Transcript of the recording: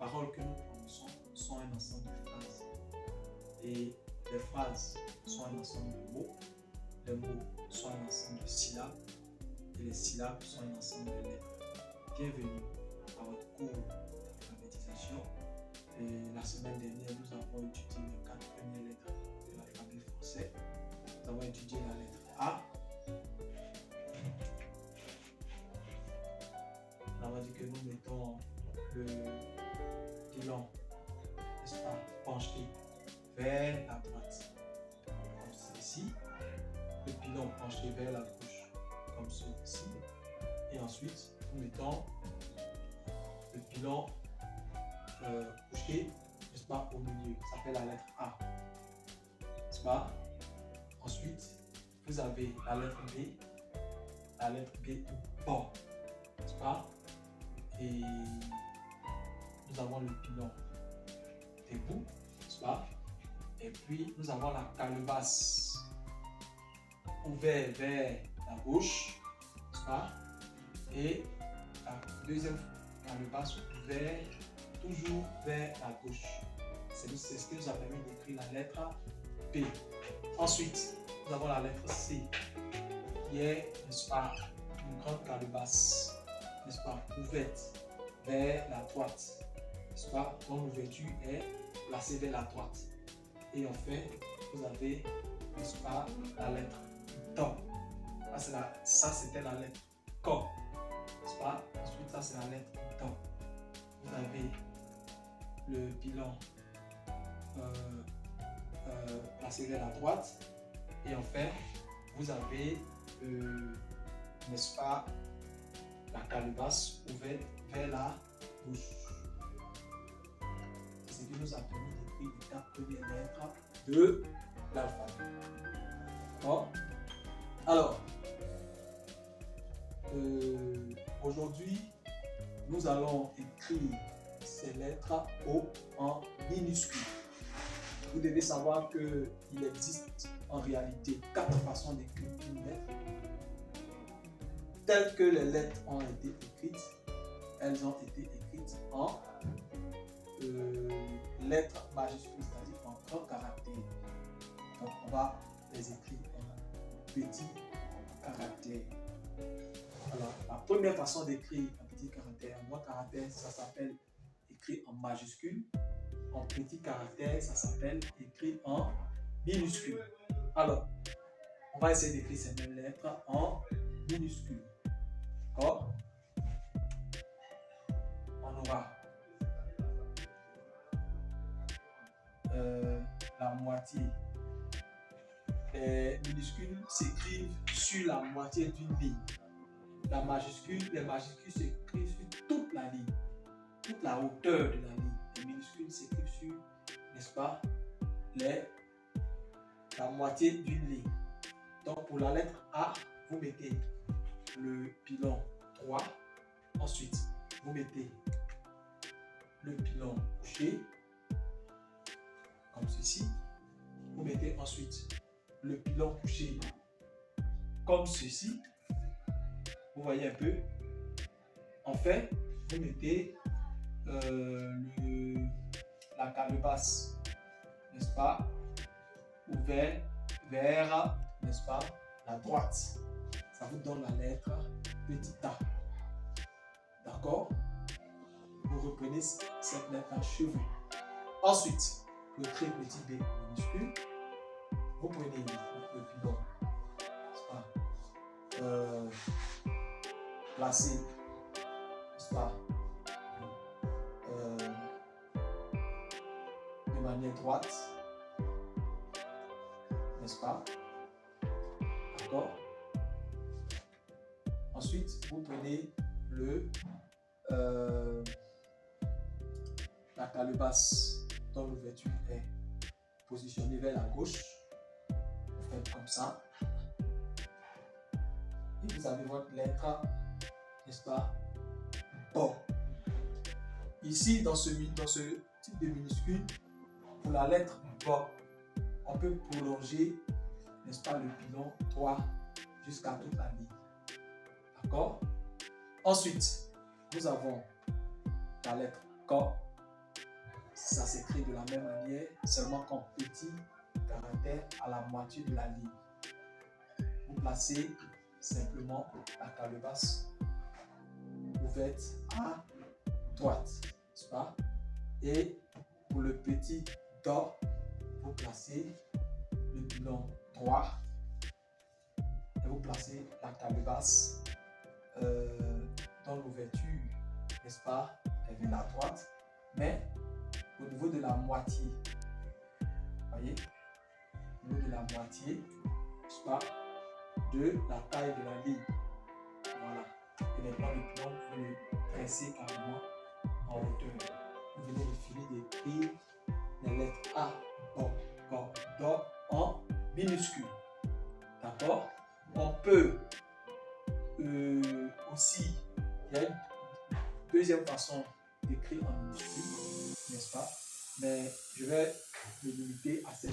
paroles que nous prononçons sont un ensemble de phrases. Et les phrases sont un ensemble de mots. Les mots sont un ensemble de syllabes. Et les syllabes sont un ensemble de lettres. Bienvenue à votre cours d'alphabétisation. Et la semaine dernière, nous avons étudié les 4 premières lettres de l'alphabet français. Nous avons étudié la lettre A. On va dire que nous mettons le pilon, n'est-ce pas, penché vers la droite, comme ceci. Le pilon penché vers la gauche, comme ceci. Et ensuite, nous mettons le pilon couché, n'est-ce pas, au milieu. Ça s'appelle la lettre A. N'est-ce pas? Ensuite, vous avez la lettre B. La lettre B, bon, n'est-ce pas? Et nous avons le pilon debout, n'est-ce pas? Et puis nous avons la calebasse ouverte vers la gauche, n'est-ce pas? Et la deuxième calebasse ouverte toujours vers la gauche. C'est ce qui nous a permis d'écrire la lettre P. Ensuite, nous avons la lettre C, qui est, n'est-ce pas, une grande calebasse, n'est-ce pas, ouverte vers la droite, n'est-ce pas, dont l'ouverture est placée vers la droite. Et enfin, vous avez, n'est-ce pas, la lettre Do. Ça c'était la lettre Co, n'est-ce pas. Ensuite, ça c'est la lettre Do. Vous avez le pilon placé vers la droite. Et enfin, vous avez, n'est-ce pas, la calebasse ouverte vers la gauche. C'est ce qui nous a permis d'écrire les 4 premières lettres de l'alphabet. Bon. Alors, aujourd'hui, nous allons écrire ces lettres en minuscules. Vous devez savoir qu'il existe en réalité 4 façons d'écrire une lettre. Telles que les lettres ont été écrites, elles ont été écrites en lettres majuscules, c'est-à-dire en grands caractères. Donc on va les écrire en petits caractères. Alors la première façon d'écrire en petits caractères, en grands caractères, ça s'appelle écrit en majuscules. En petits caractères, ça s'appelle écrit en minuscules. Alors, on va essayer d'écrire ces mêmes lettres en minuscules. D'accord? On aura la moitié. Les minuscules s'écrivent sur la moitié d'une ligne. Les majuscules s'écrivent sur toute la ligne, toute la hauteur de la ligne. Les minuscules s'écrivent sur, n'est-ce pas, la moitié d'une ligne. Donc pour la lettre A, vous mettez le pilon 3. Ensuite, vous mettez le pilon couché, comme ceci. Vous mettez ensuite le pilon couché, comme ceci. Vous voyez un peu. Enfin, vous mettez la calebasse, n'est-ce pas, ouvert vers, n'est-ce pas, la droite. Ça vous donne la lettre petit a. D'accord? Vous reprenez cette lettre en cheveux. Ensuite, le trait petit b minuscule. Vous prenez le pilon, n'est-ce pas, placé, n'est-ce pas, de manière droite, n'est-ce pas? D'accord? Ensuite, vous prenez la calebasse dont l'ouverture est positionnée vers la gauche. Vous faites comme ça. Et vous avez votre lettre, n'est-ce pas? Bon. Ici, dans ce type de minuscule, pour la lettre Bon, on peut prolonger, n'est-ce pas, le pilon 3 jusqu'à toute la ligne. D'accord? Ensuite, nous avons la lettre Ko. ça s'écrit de la même manière, seulement qu'en petit caractère à la moitié de la ligne. Vous placez simplement la calebasse ouverte à droite, n'est-ce pas? Et pour le petit do, vous placez le pilon droit et vous placez la calebasse dans l'ouverture, n'est-ce pas? Elle vient à droite, mais au niveau de la moitié, voyez, au niveau de la moitié, n'est-ce pas, de la taille de la ligne. Voilà. Et maintenant, le pilon, vous le tracez carrément en hauteur. Vous venez de finir d'écrire les lettres A, Bo, Go, Do en minuscule. D'accord? On peut aussi, il y a une deuxième façon d'écrire en minuscule, n'est-ce pas? Mais je vais me limiter à cette